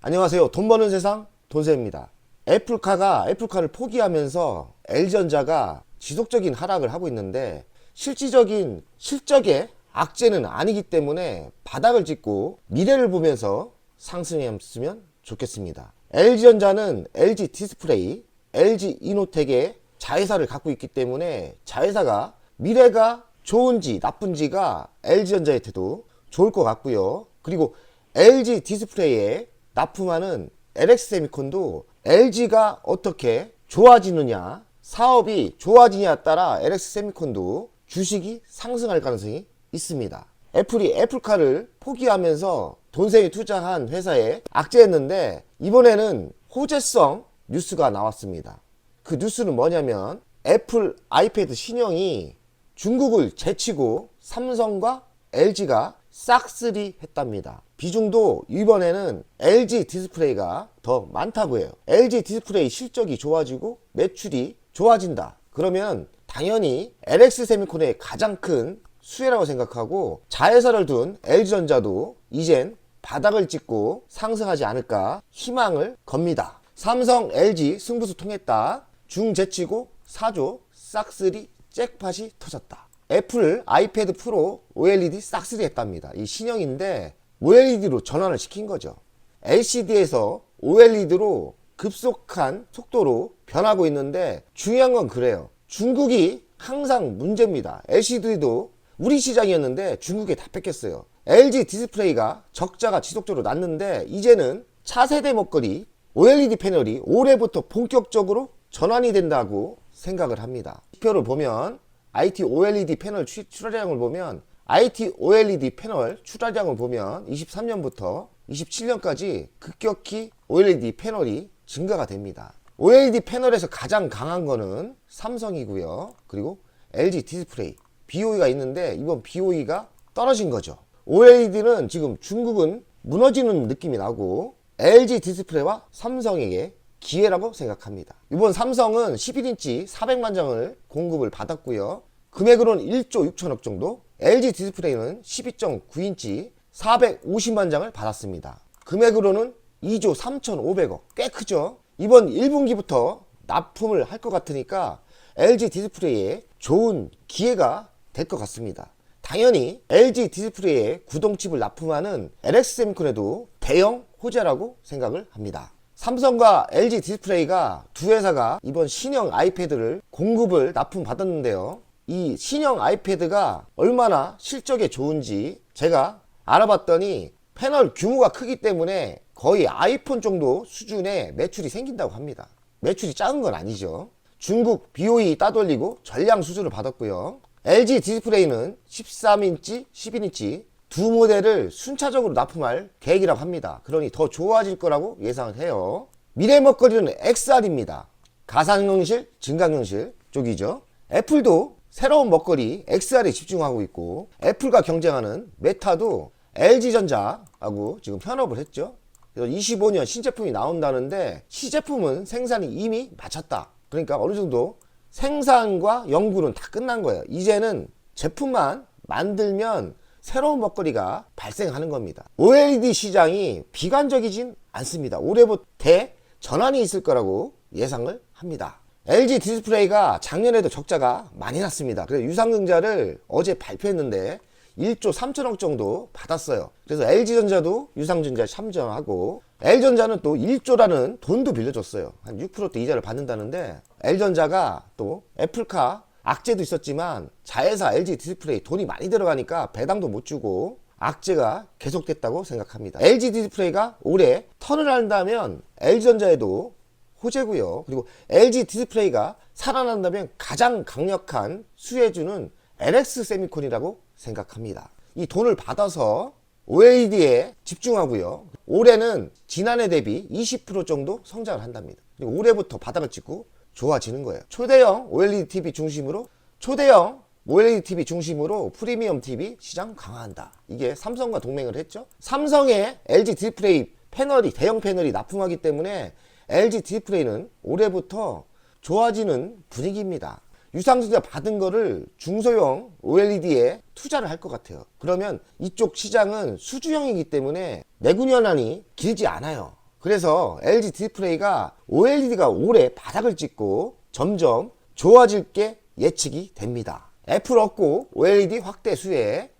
안녕하세요. 돈 버는 세상 돈세입니다. 애플카를 포기하면서 LG전자가 지속적인 하락을 하고 있는데 실질적인 실적의 악재는 아니기 때문에 바닥을 찍고 미래를 보면서 상승했으면 좋겠습니다. LG전자는 LG 디스플레이, LG 이노텍의 자회사를 갖고 있기 때문에 자회사가 미래가 좋은지 나쁜지가 LG전자한테도 좋을 것 같고요. 그리고 LG 디스플레이에 납품하는 LX세미콘도 LG가 어떻게 좋아지느냐, 사업이 좋아지냐에 따라 LX세미콘도 주식이 상승할 가능성이 있습니다. 애플이 애플카를 포기하면서 돈세이 투자한 회사에 악재했는데 이번에는 호재성 뉴스가 나왔습니다. 그 뉴스는 뭐냐면 애플 아이패드 신형이 중국을 제치고 삼성과 LG가 싹쓸이 했답니다. 비중도 이번에는 LG 디스플레이가 더 많다고 해요. LG 디스플레이 실적이 좋아지고 매출이 좋아진다. 그러면 당연히 LX세미콘의 가장 큰 수혜라고 생각하고 자회사를 둔 LG전자도 이젠 바닥을 찍고 상승하지 않을까 희망을 겁니다. 삼성, LG 승부수 통했다. 중제치고 4조 싹쓸이 잭팟이 터졌다. 애플 아이패드 프로 OLED 싹쓸이 했답니다. 이 신형인데 OLED로 전환을 시킨 거죠. LCD에서 OLED로 급속한 속도로 변하고 있는데 중요한 건 그래요. 중국이 항상 문제입니다. LCD도 우리 시장이었는데 중국에 다 뺏겼어요. LG 디스플레이가 적자가 지속적으로 났는데 이제는 차세대 먹거리 OLED 패널이 올해부터 본격적으로 전환이 된다고 생각을 합니다. 지표를 보면 IT OLED 패널 출하량을 보면 IT OLED 패널 출하량을 보면 23년부터 27년까지 급격히 OLED 패널이 증가가 됩니다. OLED 패널에서 가장 강한 거는 삼성이고요. 그리고 LG 디스플레이, BOE가 있는데 이번 BOE가 떨어진 거죠. OLED는 지금 중국은 무너지는 느낌이 나고 LG 디스플레이와 삼성에게 기회라고 생각합니다. 이번 삼성은 11인치 400만 장을 공급을 받았고요. 금액으로는 1조 6천억 정도, LG 디스플레이는 12.9인치 450만 장을 받았습니다. 금액으로는 2조 3,500억, 꽤 크죠. 이번 1분기부터 납품을 할 것 같으니까 LG 디스플레이에 좋은 기회가 될 것 같습니다. 당연히 LG 디스플레이에 구동칩을 납품하는 LX세미콘에도 대형 호재라고 생각을 합니다. 삼성과 LG 디스플레이가 두 회사가 이번 신형 아이패드를 공급을 납품받았는데요. 이 신형 아이패드가 얼마나 실적에 좋은지 제가 알아봤더니 패널 규모가 크기 때문에 거의 아이폰 정도 수준의 매출이 생긴다고 합니다. 매출이 작은 건 아니죠. 중국 BOE 따돌리고 전량 수주를 받았고요. LG 디스플레이는 13인치, 11인치 두 모델을 순차적으로 납품할 계획이라고 합니다. 그러니 더 좋아질 거라고 예상을 해요. 미래 먹거리는 XR입니다. 가상현실, 증강현실 쪽이죠. 애플도 새로운 먹거리 XR에 집중하고 있고 애플과 경쟁하는 메타도 LG전자하고 지금 협업을 했죠. 그래서 25년 신제품이 나온다는데 시제품은 생산이 이미 마쳤다. 그러니까 어느 정도 생산과 연구는 다 끝난 거예요. 이제는 제품만 만들면 새로운 먹거리가 발생하는 겁니다. OLED 시장이 비관적이진 않습니다. 올해부터 대전환이 있을 거라고 예상을 합니다. LG 디스플레이가 작년에도 적자가 많이 났습니다. 그래서 유상증자를 어제 발표했는데 1조 3천억 정도 받았어요. 그래서 LG전자도 유상증자에 참여하고 L전자는 또 1조라는 돈도 빌려줬어요. 한 6%대 이자를 받는다는데 L전자가 또 애플카 악재도 있었지만 자회사 LG 디스플레이 돈이 많이 들어가니까 배당도 못 주고 악재가 계속됐다고 생각합니다. LG 디스플레이가 올해 턴을 한다면 LG전자에도 호재고요. 그리고 LG 디스플레이가 살아난다면 가장 강력한 수혜주는 LX세미콘이라고 생각합니다. 이 돈을 받아서 OLED에 집중하고요. 올해는 지난해 대비 20% 정도 성장을 한답니다. 그리고 올해부터 바닥을 찍고 좋아지는 거예요. 초대형 OLED TV 중심으로 프리미엄 TV 시장 강화한다. 이게 삼성과 동맹을 했죠. 삼성의 LG 디스플레이 패널이 대형 패널이 납품하기 때문에 LG 디스플레이는 올해부터 좋아지는 분위기입니다. 유상증자 받은 거를 중소형 OLED에 투자를 할 것 같아요. 그러면 이쪽 시장은 수주형이기 때문에 내구년한이 길지 않아요. 그래서 LG 디스플레이가 OLED가 올해 바닥을 찍고 점점 좋아질 게 예측이 됩니다. 애플 없고 OLED 확대 수혜.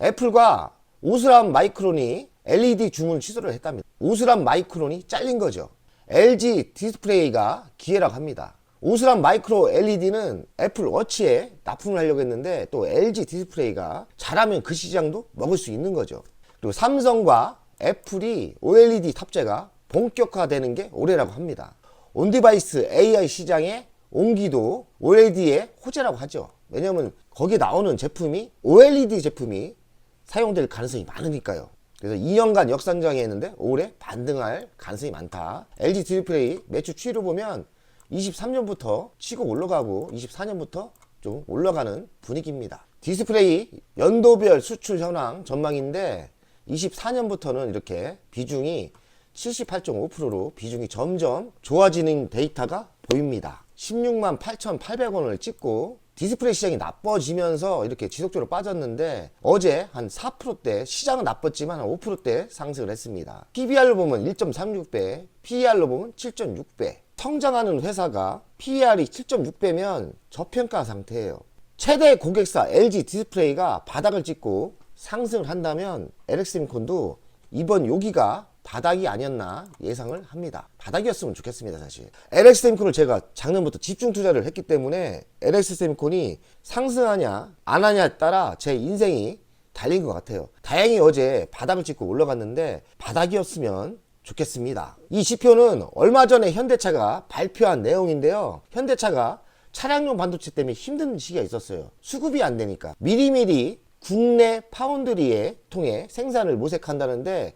애플과 오스람 마이크론이 LED 주문 취소를 했답니다. 오스람 마이크론이 잘린 거죠. LG 디스플레이가 기회라고 합니다. 오스람 마이크로 LED는 애플 워치에 납품을 하려고 했는데 또 LG 디스플레이가 잘하면 그 시장도 먹을 수 있는 거죠. 그리고 삼성과 애플이 OLED 탑재가 본격화되는 게 올해라고 합니다. 온디바이스 AI 시장에 온기도 OLED의 호재라고 하죠. 왜냐면 거기에 나오는 제품이 OLED 제품이 사용될 가능성이 많으니까요. 그래서 2년간 역상장했는데 올해 반등할 가능성이 많다. LG 디스플레이 매출 추이로 보면 23년부터 치고 올라가고 24년부터 좀 올라가는 분위기입니다. 디스플레이 연도별 수출 현황 전망인데 24년부터는 이렇게 비중이 78.5%로 비중이 점점 좋아지는 데이터가 보입니다. 16만 8,800원을 찍고 디스플레이 시장이 나빠지면서 이렇게 지속적으로 빠졌는데 어제 한 4%대, 시장은 나빴지만 한 5%대 상승을 했습니다. PBR로 보면 1.36배, PER로 보면 7.6배. 성장하는 회사가 PER이 7.6배면 저평가 상태예요. 최대 고객사 LG 디스플레이가 바닥을 찍고 상승을 한다면 LX세미콘도 이번 요기가 바닥이 아니었나 예상을 합니다. 바닥이었으면 좋겠습니다. 사실 LX세미콘을 제가 작년부터 집중 투자를 했기 때문에 LX세미콘이 상승하냐 안 하냐에 따라 제 인생이 달린 것 같아요. 다행히 어제 바닥을 찍고 올라갔는데 바닥이었으면 좋겠습니다. 이 지표는 얼마 전에 현대차가 발표한 내용인데요. 현대차가 차량용 반도체 때문에 힘든 시기가 있었어요. 수급이 안 되니까 미리미리 국내 파운드리에 통해 생산을 모색한다는데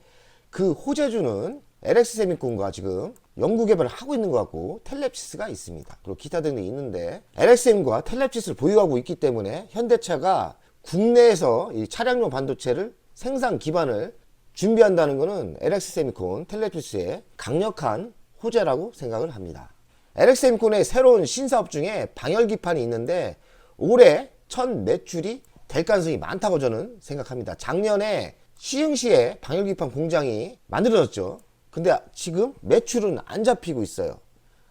그 호재주는 LX세미콘과 지금 연구 개발을 하고 있는 것 같고 텔랩시스가 있습니다. 그리고 기타 등등이 있는데 LXM과 텔랩시스를 보유하고 있기 때문에 현대차가 국내에서 이 차량용 반도체를 생산 기반을 준비한다는 것은 LX세미콘, 텔랩시스의 강력한 호재라고 생각을 합니다. LX세미콘의 새로운 신사업 중에 방열기판이 있는데 올해 첫 매출이 될 가능성이 많다고 저는 생각합니다. 작년에 시흥시에 방열기판 공장이 만들어졌죠. 근데 지금 매출은 안 잡히고 있어요.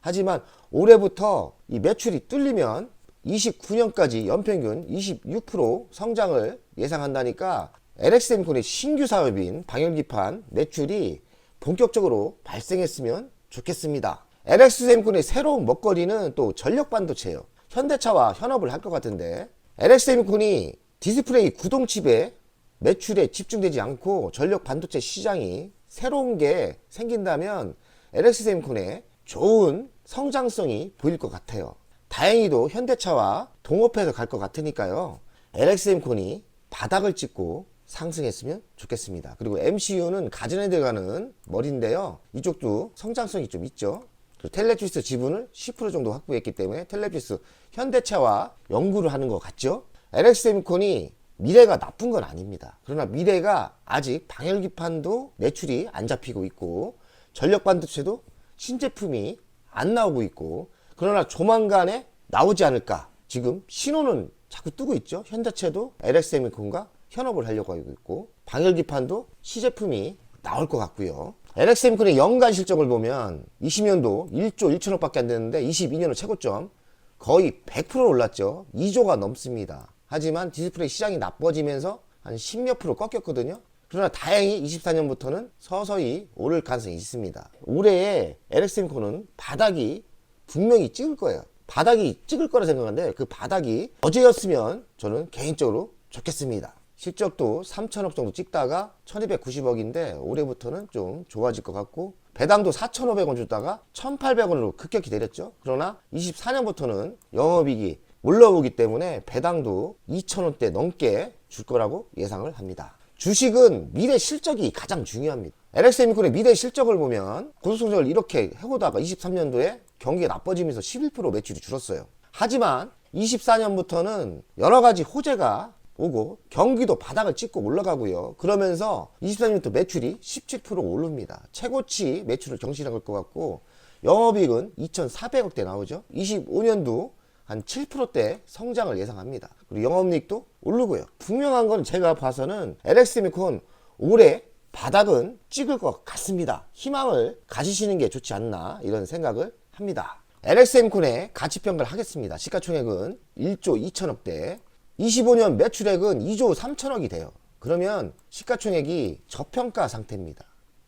하지만 올해부터 이 매출이 뚫리면 29년까지 연평균 26% 성장을 예상한다니까 LX세미콘의 신규 사업인 방열기판 매출이 본격적으로 발생했으면 좋겠습니다. LX세미콘의 새로운 먹거리는 또 전력반도체예요. 현대차와 현업을 할 것 같은데 LX세미콘이 디스플레이 구동칩에 매출에 집중되지 않고 전력 반도체 시장이 새로운 게 생긴다면 LX세미콘의 좋은 성장성이 보일 것 같아요. 다행히도 현대차와 동업해서 갈 것 같으니까요. LX세미콘이 바닥을 찍고 상승했으면 좋겠습니다. 그리고 MCU는 가전에 들어가는 머리인데요. 이쪽도 성장성이 좀 있죠. 텔레피스 지분을 10% 정도 확보했기 때문에 텔레피스 현대차와 연구를 하는 것 같죠. LX세미콘이 미래가 나쁜 건 아닙니다. 그러나 미래가 아직 방열기판도 매출이 안 잡히고 있고 전력반도체도 신제품이 안 나오고 있고 그러나 조만간에 나오지 않을까. 지금 신호는 자꾸 뜨고 있죠. 현대차도 LX세미콘과 현업을 하려고 하고 있고 방열기판도 시제품이 나올 것 같고요. LX세미콘의 연간 실적을 보면 20년도 1조 1천억 밖에 안 되는데 22년은 최고점 거의 100% 올랐죠. 2조가 넘습니다. 하지만 디스플레이 시장이 나빠지면서 한 10몇 프로 꺾였거든요. 그러나 다행히 24년부터는 서서히 오를 가능성이 있습니다. 올해에 LX세미콘은 바닥이 분명히 찍을 거예요. 바닥이 찍을 거라 생각하는데 그 바닥이 어제였으면 저는 개인적으로 좋겠습니다. 실적도 3천억 정도 찍다가 1290억인데 올해부터는 좀 좋아질 것 같고 배당도 4,500원 줬다가 1,800원으로 급격히 내렸죠. 그러나 24년부터는 영업이익이 올라오기 때문에 배당도 2,000원대 넘게 줄 거라고 예상을 합니다. 주식은 미래 실적이 가장 중요합니다. LX세미콘의 미래 실적을 보면 고속성장을 이렇게 해오다가 23년도에 경기가 나빠지면서 11% 매출이 줄었어요. 하지만 24년부터는 여러 가지 호재가 오고 경기도 바닥을 찍고 올라가고요. 그러면서 24년부터 매출이 17% 오릅니다. 최고치 매출을 경신할 것 같고 영업이익은 2,400억대 나오죠. 25년도 한 7%대 성장을 예상합니다. 그리고 영업이익도 오르고요. 분명한 건 제가 봐서는 LX세미콘 올해 바닥은 찍을 것 같습니다. 희망을 가지시는 게 좋지 않나 이런 생각을 합니다. LXM콘의 가치평가를 하겠습니다. 시가총액은 1조 2천억대, 25년 매출액은 2조 3천억이 돼요. 그러면 시가총액이 저평가 상태입니다.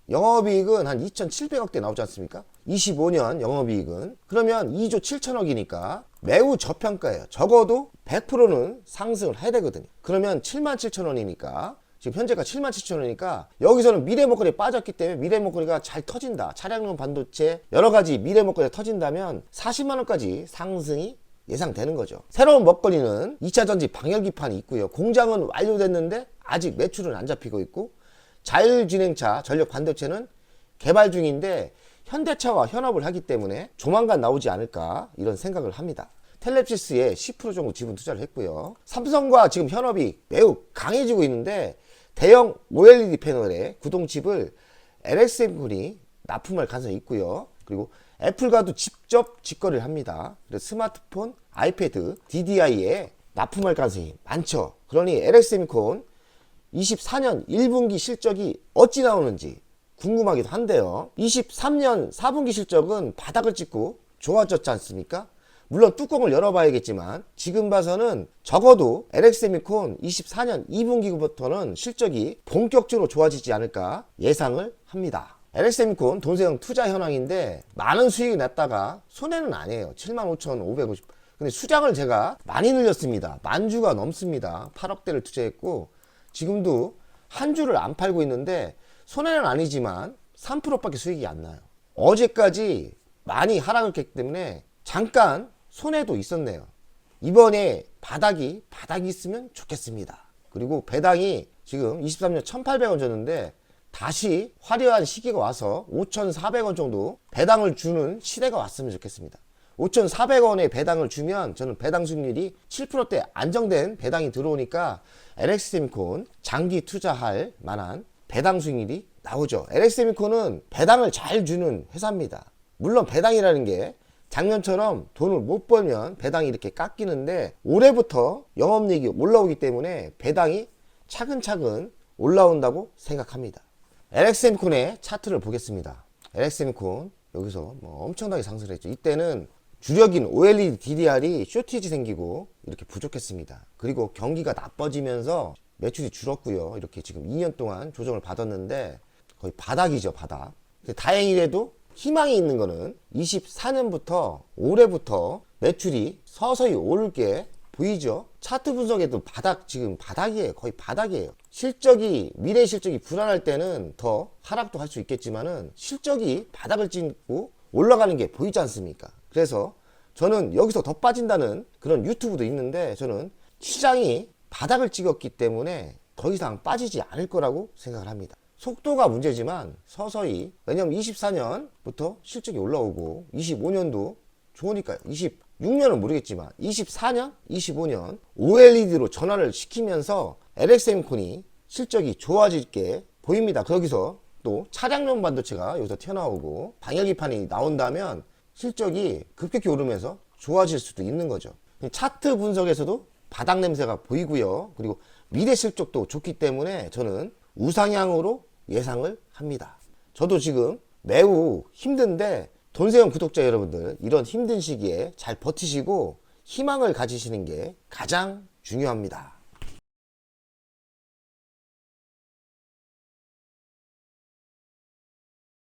영업이익은 한 2,700억대 나오지 않습니까? 25년 영업이익은. 그러면 2조 7천억이니까 매우 저평가예요. 적어도 100%는 상승을 해야 되거든요. 그러면 77,000원이니까 지금 현재가 77,000원이니까 여기서는 미래 먹거리에 빠졌기 때문에 미래 먹거리가 잘 터진다. 차량용 반도체 여러 가지 미래 먹거리가 터진다면 40만원까지 상승이 예상되는 거죠. 새로운 먹거리는 2차전지 방열기판이 있고요. 공장은 완료됐는데 아직 매출은 안 잡히고 있고, 자율주행차 전력 반도체는 개발 중인데 현대차와 현업을 하기 때문에 조만간 나오지 않을까 이런 생각을 합니다. 텔레시스에 10% 정도 지분 투자를 했고요. 삼성과 지금 현업이 매우 강해지고 있는데 대형 OLED 패널에 구동칩을 LXM콘이 납품할 가능성이 있고요. 그리고 애플과도 직접 직거래를 합니다. 그래서 스마트폰, 아이패드, DDI에 납품할 가능성이 많죠. 그러니 LXM콘 24년 1분기 실적이 어찌 나오는지 궁금하기도 한데요. 23년 4분기 실적은 바닥을 찍고 좋아졌지 않습니까? 물론 뚜껑을 열어봐야겠지만 지금 봐서는 적어도 LXM콘 24년 2분기부터는 실적이 본격적으로 좋아지지 않을까 예상을 합니다. LXM콘 돈세형 투자 현황인데 많은 수익이 났다가 손해는 아니에요. 75,550. 근데 수량을 제가 많이 늘렸습니다. 만 주가 넘습니다. 8억대를 투자했고 지금도 한 주를 안 팔고 있는데 손해는 아니지만 3%밖에 수익이 안 나요. 어제까지 많이 하락을 했기 때문에 잠깐 손해도 있었네요. 이번에 바닥이 있으면 좋겠습니다. 그리고 배당이 지금 23년 1,800원 줬는데 다시 화려한 시기가 와서 5,400원 정도 배당을 주는 시대가 왔으면 좋겠습니다. 5,400원의 배당을 주면 저는 배당 수익률이 7%대 안정된 배당이 들어오니까 LXM콘 장기 투자할 만한 배당 수익률이 나오죠. LXM콘은 배당을 잘 주는 회사입니다. 물론 배당이라는 게 작년처럼 돈을 못 벌면 배당이 이렇게 깎이는데 올해부터 영업이익이 올라오기 때문에 배당이 차근차근 올라온다고 생각합니다. LXM콘의 차트를 보겠습니다. LXM콘 여기서 뭐 엄청나게 상승을 했죠. 이때는 주력인 OLED DDR이 쇼티지 생기고 이렇게 부족했습니다. 그리고 경기가 나빠지면서 매출이 줄었고요. 이렇게 지금 2년 동안 조정을 받았는데 거의 바닥이죠, 바닥. 근데 다행히라도 희망이 있는 거는 24년부터 올해부터 매출이 서서히 오를 게 보이죠. 차트 분석에도 지금 바닥이에요. 거의 바닥이에요. 미래 실적이 불안할 때는 더 하락도 할 수 있겠지만은 실적이 바닥을 찍고 올라가는 게 보이지 않습니까? 그래서 저는 여기서 더 빠진다는 그런 유튜브도 있는데 저는 시장이 바닥을 찍었기 때문에 더 이상 빠지지 않을 거라고 생각을 합니다. 속도가 문제지만 서서히, 왜냐면 24년부터 실적이 올라오고 25년도 좋으니까요. 26년은 모르겠지만 24년, 25년 OLED로 전환을 시키면서 LXM콘이 실적이 좋아질 게 보입니다. 거기서 또 차량용 반도체가 여기서 튀어나오고 방열기판이 나온다면 실적이 급격히 오르면서 좋아질 수도 있는 거죠. 차트 분석에서도 바닥 냄새가 보이고요. 그리고 미래 실적도 좋기 때문에 저는 우상향으로 예상을 합니다. 저도 지금 매우 힘든데 돈세형 구독자 여러분들 이런 힘든 시기에 잘 버티시고 희망을 가지시는 게 가장 중요합니다.